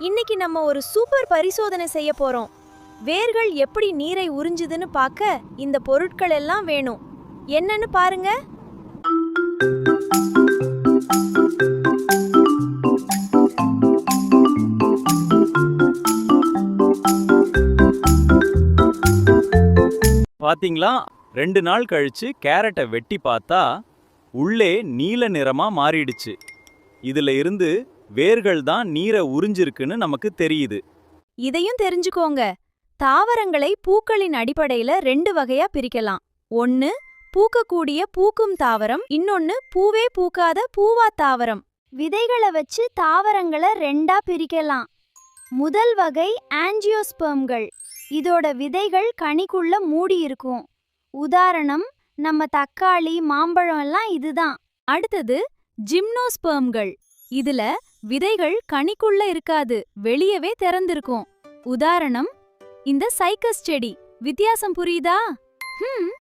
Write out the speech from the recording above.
இன்னைக்கு நம்ம ஒரு சூப்பர் பரிசோதனை செய்ய போறோம். வேர்கள் எப்படி நீரை உறிஞ்சுதுன்னு பார்க்க இந்த பொருட்கள் எல்லாம் வேணும். என்னன்னு பாருங்க. பாத்தீங்களா, 2 நாள் கழிச்சு கேரட்டை வெட்டி பார்த்தா உள்ளே நீல நிறமா மாறிடுச்சு. இதுல இருந்து வேர்கள் தான் நீரை உறிஞ்சிருக்குன்னு நமக்கு தெரியுது. இதையும் தெரிஞ்சுக்கோங்க. தாவரங்களை பூக்களின் அடிப்படையில 2 வகையா பிரிக்கலாம். ஒன்னு பூக்கக்கூடிய பூக்கும் தாவரம், இன்னொன்னு பூவே பூக்காத பூவா தாவரம். விதைகளை வச்சு தாவரங்களை 2ஆ பிரிக்கலாம். முதல் வகை ஆஞ்சியோஸ்பெர்ம்கள். இதோட விதைகள் கனிக்குள்ள மூடி இருக்கும். உதாரணம் நம்ம தக்காளி, மாம்பழம் எல்லாம் இதுதான். அடுத்தது ஜிம்னோஸ்பெர்ம்கள். இதுல விதைகள் கனிக்குள்ள இருக்காது, வெளியவே திறந்திருக்கும். உதாரணம் இந்த சைக்கஸ் செடி. வித்தியாசம் புரியுதா?